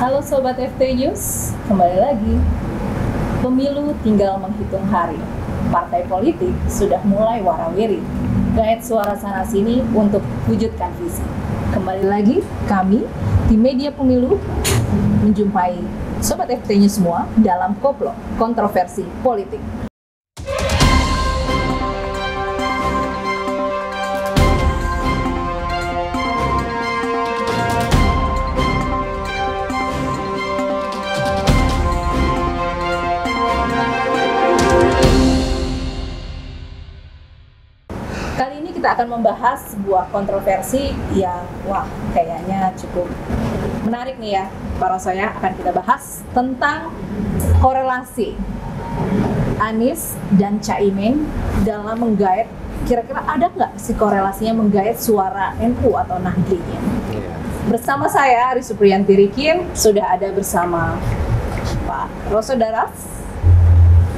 Halo Sobat FT News, kembali lagi. Pemilu tinggal menghitung hari. Partai politik sudah mulai warawiri. Gait suara sana sini untuk wujudkan visi. Kembali lagi kami di media pemilu menjumpai Sobat FT News semua dalam Koplo Kontroversi Politik. Kali ini kita akan membahas sebuah kontroversi yang kayaknya cukup menarik nih ya. Para saya akan kita bahas tentang korelasi Anies dan Caimin dalam menggait, kira-kira ada nggak sih korelasinya menggait suara NU atau Nahdliyin? Bersama saya Arie Supriyanti Rikin, sudah ada bersama Pak Rosso Daras,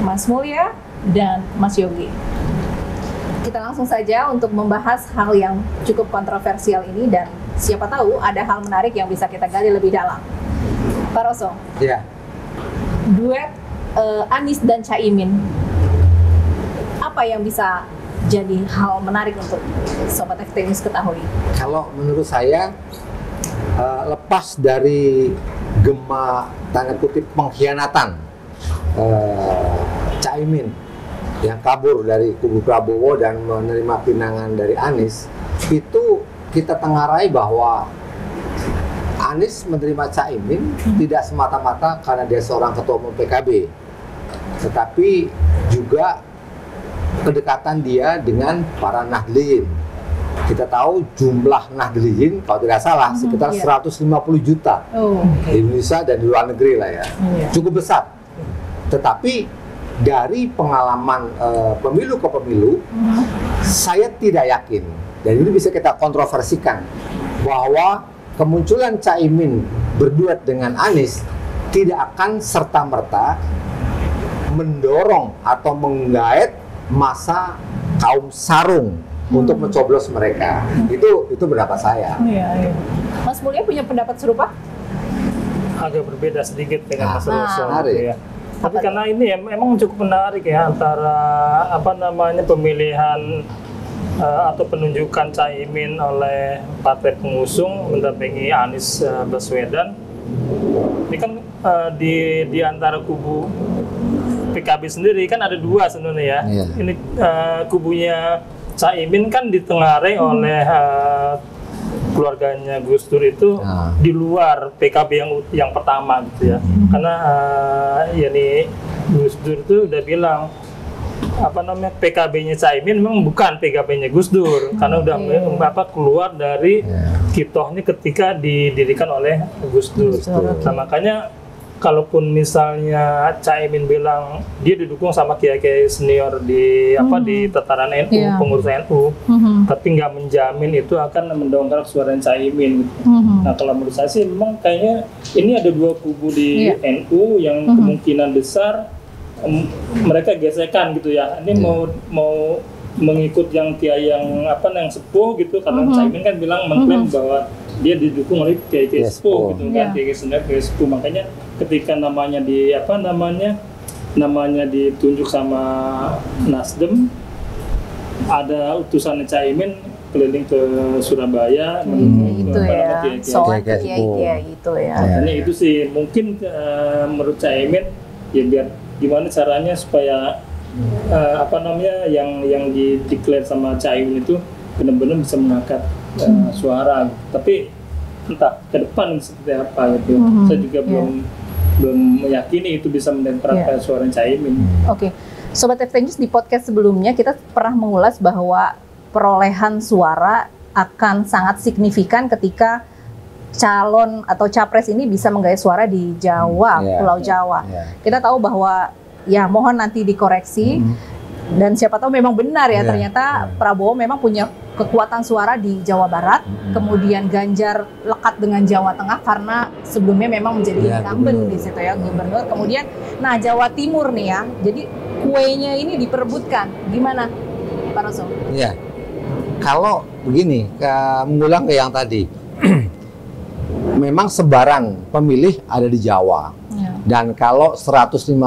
Mas Mulya, dan Mas Yogi. Kita langsung saja untuk membahas hal yang cukup kontroversial ini, dan siapa tahu ada hal menarik yang bisa kita gali lebih dalam. Pak Rosso, duet Anies dan Caimin, apa yang bisa jadi hal menarik untuk Sobat FT News ketahui? Kalau menurut saya, lepas dari gema tanda kutip pengkhianatan Caimin yang kabur dari kubu Prabowo dan menerima pinangan dari Anies, itu kita tengarai bahwa Anies menerima Caimin tidak semata-mata karena dia seorang ketua umum PKB, tetapi juga kedekatan dia dengan para Nahdliyin. Kita tahu jumlah Nahdliyin kalau tidak salah sekitar 150 juta di Indonesia dan di luar negeri lah ya, cukup besar. Tetapi dari pengalaman pemilu ke pemilu, saya tidak yakin, dan ini bisa kita kontroversikan, bahwa kemunculan Caimin berduet dengan Anies tidak akan serta-merta mendorong atau menggait masa kaum sarung untuk mencoblos mereka. Itu pendapat saya. Mas Mulya punya pendapat serupa? Agak berbeda sedikit dengan Mas Rosso, menarik. ya. Tapi karena ini emang cukup menarik ya, antara pemilihan atau penunjukan Caimin oleh partai pengusung mendampingi Anies Baswedan. Ini kan di antara kubu PKB sendiri kan ada dua sebenarnya ya. Ini kubunya Caimin kan ditengarai oleh keluarganya Gus Dur itu di luar PKB yang pertama gitu ya. Karena Gus Dur itu udah bilang PKB-nya Caimin memang bukan PKB-nya Gus Dur, karena udah keluar dari kitohnya ketika didirikan oleh Gus Dur. Nah, makanya kalaupun misalnya Caimin bilang dia didukung sama kiai-kiai senior di tataran NU, pengurus NU, tapi nggak menjamin itu akan mendongkrak suara Caimin. Nah, kalau menurut saya sih memang kayaknya ini ada dua kubu di NU yang kemungkinan besar mereka gesekan gitu ya. Ini mau mengikut yang kiai yang sepuh gitu, karena Caimin kan bilang mengklaim bahwa dia didukung oleh kiai sepuh gitu kan, kiai senior, kiai sepuh. Makanya ketika namanya ditunjuk sama Nasdem, ada utusan Caimin keliling ke Surabaya soal kiai itu ya. Makanya itu sih mungkin menurut Caimin ya, biar gimana caranya supaya yang dideklar sama Caimin itu benar-benar bisa mengangkat suara. Tapi entah ke depan seperti apa gitu. Saya juga belum meyakini itu bisa mendongkrak suara Caimin. Oke. Sobat FT News, di podcast sebelumnya kita pernah mengulas bahwa perolehan suara akan sangat signifikan ketika calon atau capres ini bisa menggait suara di Jawa, Pulau Jawa. Kita tahu bahwa mohon nanti dikoreksi, dan siapa tahu memang benar ya, ternyata Prabowo memang punya kekuatan suara di Jawa Barat, kemudian Ganjar lekat dengan Jawa Tengah karena sebelumnya memang menjadi incumbent di situ ya, gubernur. Kemudian Jawa Timur nih ya, jadi kuenya ini diperebutkan. Gimana Pak Rosso? Kalau begini, mengulang ke yang tadi, memang sebaran pemilih ada di Jawa. Dan kalau 150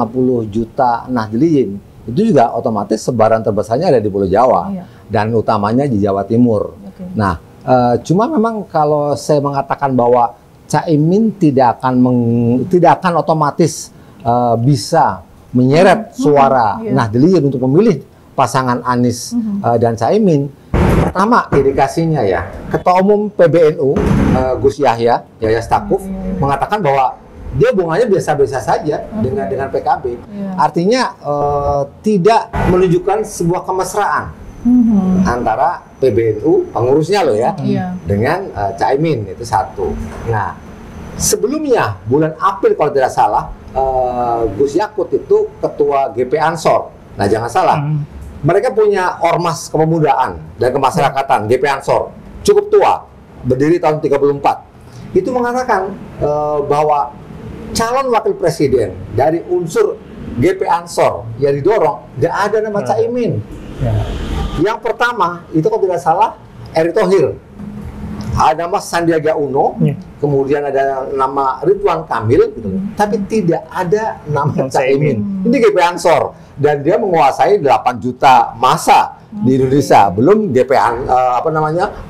juta Nahdliyin itu juga otomatis sebaran terbesarnya ada di Pulau Jawa dan utamanya di Jawa Timur. Nah, cuma memang kalau saya mengatakan bahwa Caimin tidak akan otomatis bisa menyeret suara Nahdliyin untuk memilih pasangan Anies dan Caimin. Pertama, indikasinya ya, Ketua Umum PBNU Gus Yahya Stakuf mengatakan bahwa dia hubungannya biasa-biasa saja dengan PKB. Artinya tidak menunjukkan sebuah kemesraan antara PBNU pengurusnya loh ya dengan Caimin, itu satu. Nah, sebelumnya bulan April kalau tidak salah Gus Yakut itu ketua GP Ansor. Nah, jangan salah. Mereka punya ormas kepemudaan dan kemasyarakatan GP Ansor cukup tua, berdiri tahun 34. Itu mengatakan bahwa calon wakil presiden dari unsur GP Ansor yang didorong tidak ada nama Caimin. Yang pertama itu kalau tidak salah Erick Thohir, ada nama Sandiaga Uno, kemudian ada nama Ridwan Kamil, gitu. Tapi tidak ada nama Caimin. Ini GP Ansor dan dia menguasai 8 juta massa di Indonesia, belum GP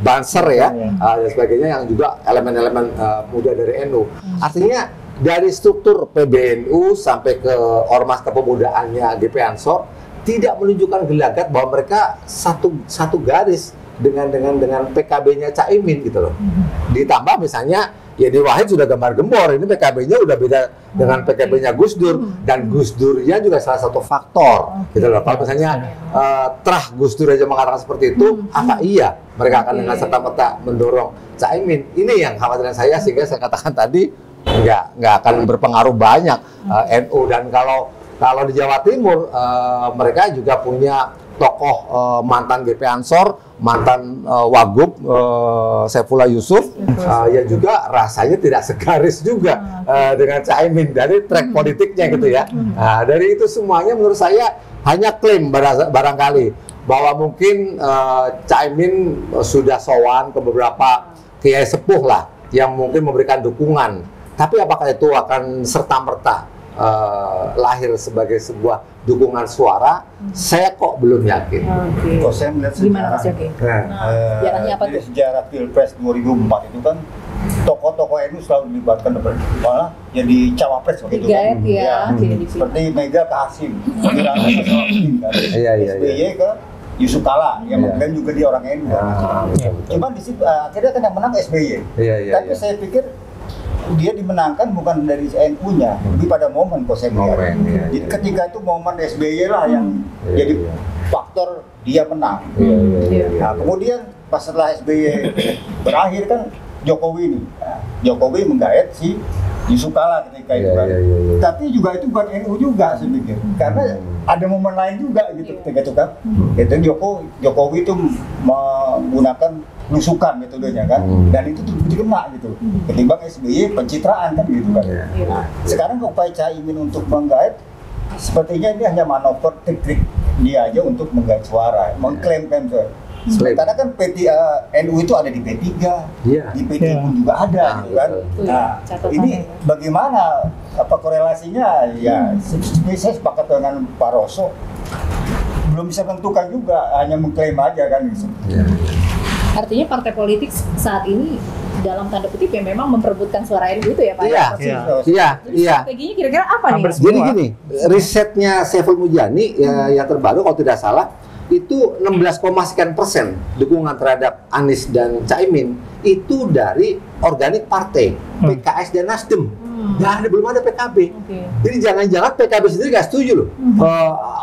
Banser ya dan sebagainya yang juga elemen-elemen muda dari NU. Artinya dari struktur PBNU sampai ke ormas kepemudaannya GP Ansor tidak menunjukkan gelagat bahwa mereka satu garis dengan PKB-nya Caimin gitu loh. Ditambah misalnya Yeni Wahid sudah gembar-gembor, ini PKB-nya udah beda dengan PKB-nya Gus Dur, dan Gus Durnya juga salah satu faktor gitu loh. Kalau misalnya terah Gus Dur aja mengatakan seperti itu, apa iya mereka akan dengan serta-merta mendorong Caimin? Ini yang khawatiran saya, sehingga saya katakan tadi nggak akan berpengaruh banyak NU. Dan kalau di Jawa Timur mereka juga punya tokoh mantan GP Ansor, mantan Wagub Saifullah Yusuf yang juga rasanya tidak segaris juga dengan Caimin dari track politiknya gitu ya. Nah, dari itu semuanya menurut saya hanya klaim barangkali bahwa mungkin Caimin sudah sowan ke beberapa kiai sepuh lah yang mungkin memberikan dukungan. Tapi apakah itu akan serta-merta lahir sebagai sebuah dukungan suara? Saya kok belum yakin. Kalau saya melihat sejarah Pilpres 2004 itu kan tokoh-tokoh NU selalu dilibatkan malah jadi cawapres begitu kan. Seperti Mega ke Hasim, SBY ke Yusuf Kala yang mengklaim juga dia orang NU. Cuman di situ akhirnya kan yang menang SBY. Tapi saya pikir dia dimenangkan bukan dari NU-nya, lebih pada momen kok saya melihat. Jadi ketika itu momen SBY lah yang jadi faktor dia menang. Nah, kemudian pas setelah SBY berakhir kan Jokowi nih, Jokowi menggait si Yusuf Kala ketika itu kan. Tapi juga itu bukan NU juga saya pikir, karena ada momen lain juga gitu ketika itu kan. Itu Jokowi itu menggunakan lusukan metodenya kan, dan itu terbukti kena gitu. Ketimbang SBY pencitraan kan gitu kan. Nah, sekarang upaya Caimin untuk menggait, sepertinya ini hanya manuver trik dia aja untuk menggait suara, mengklaim-klaim suara. Sementara kan NU itu ada di P3, di P3 pun juga ada gitu kan. Nah, ini bagaimana korelasinya? Ya, saya sepakat dengan Pak Rosso, belum bisa tentukan juga, hanya mengklaim aja kan gitu. Artinya partai politik saat ini dalam tanda kutip yang memang memperebutkan suara NU itu ya Pak? Iya. Strateginya kira-kira apa nih? Jadi gini, risetnya Saiful Mujani yang terbaru kalau tidak salah itu 16,sekian% dukungan terhadap Anies dan Caimin itu dari organik partai PKS dan Nasdem. Belum ada PKB. Jadi jangan-jangan PKB sendiri nggak setuju loh.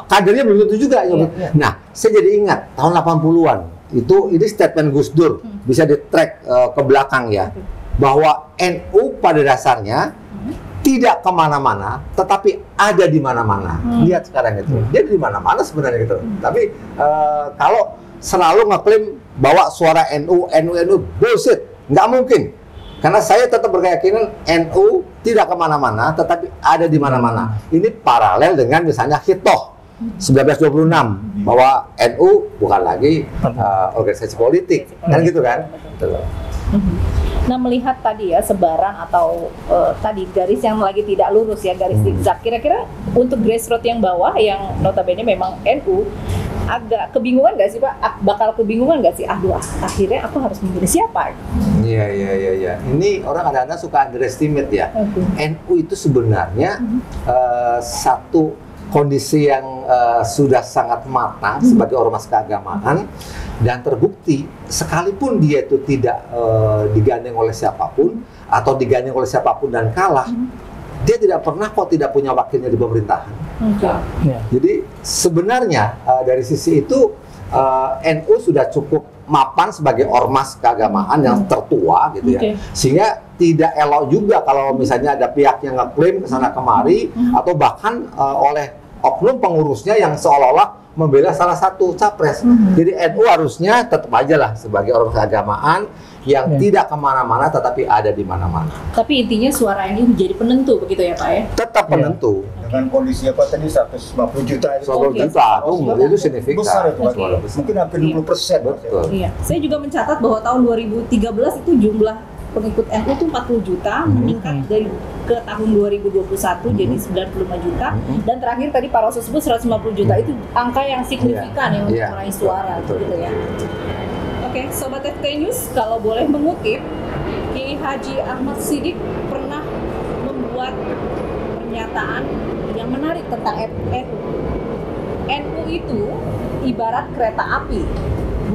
Kadernya belum tentu juga. Nah, saya jadi ingat tahun 80-an ini statement Gus Dur bisa di-track ke belakang ya, bahwa NU pada dasarnya tidak kemana-mana, tetapi ada di mana-mana. Lihat sekarang itu, dia di mana-mana sebenarnya gitu. Tapi kalau selalu ngeklaim bahwa suara NU bullshit, nggak mungkin. Karena saya tetap berkeyakinan NU tidak kemana-mana, tetapi ada di mana-mana. Ini paralel dengan misalnya Hitoh 1926 bahwa NU bukan lagi organisasi politik, kan gitu kan? Nah, melihat tadi ya sebaran atau tadi garis yang lagi tidak lurus ya, garis zigzag. Kira-kira untuk grassroots yang bawah yang notabene memang NU, agak kebingungan nggak sih Pak? Bakal kebingungan nggak sih? Aduh, akhirnya aku harus memilih siapa? Iya. Ini orang kadang-kadang suka underestimate ya. NU itu sebenarnya satu kondisi yang sudah sangat matang sebagai ormas keagamaan, dan terbukti sekalipun dia itu tidak digandeng oleh siapapun atau digandeng oleh siapapun dan kalah, dia tidak pernah kok tidak punya wakilnya di pemerintahan. Jadi sebenarnya dari sisi itu NU sudah cukup mapan sebagai ormas keagamaan yang tertua gitu ya, sehingga tidak elok juga kalau misalnya ada pihak yang ngeklaim kesana kemari atau bahkan oleh oknum pengurusnya yang seolah-olah membela salah satu capres. Jadi NU harusnya tetap aja lah sebagai ormas keagamaan yang tidak kemana-mana tetapi ada di mana-mana. Tapi intinya suara ini menjadi penentu begitu ya Pak ya? Tetap penentu. Dengan kondisi apa tadi 150 juta itu. 150 juta, itu signifikan. Besar itu, mungkin hampir 20%. Betul. Iya. Saya juga mencatat bahwa tahun 2013 itu jumlah pengikut NU itu 40 juta, meningkat dari ke tahun 2021 jadi 95 juta, dan terakhir tadi Pak Rosso sebut 150 juta, itu angka yang signifikan ya untuk meraih suara gitu ya. Oke, Sobat FT News, kalau boleh mengutip, Kiai Haji Ahmad Siddiq pernah membuat pernyataan yang menarik tentang NU. NU itu ibarat kereta api,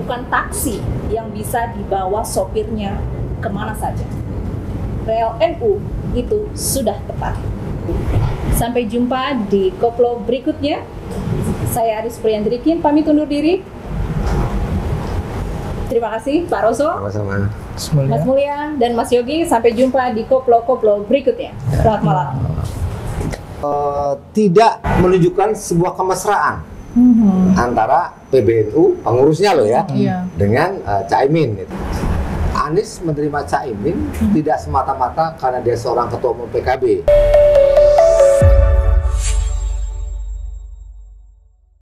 bukan taksi yang bisa dibawa sopirnya kemana saja. Rel NU itu sudah tepat. Sampai jumpa di koplo berikutnya. Saya Aris Priandrikin pamit undur diri. Terima kasih Pak Rosso, Sama-sama. Mas Mulya, dan Mas Yogi. Sampai jumpa di koplo-koplo berikutnya. Selamat malam. Tidak menunjukkan sebuah kemesraan antara PBNU, pengurusnya loh ya, dengan Caimin gitu. Anies menerima Caimin tidak semata-mata karena dia seorang ketua umum PKB.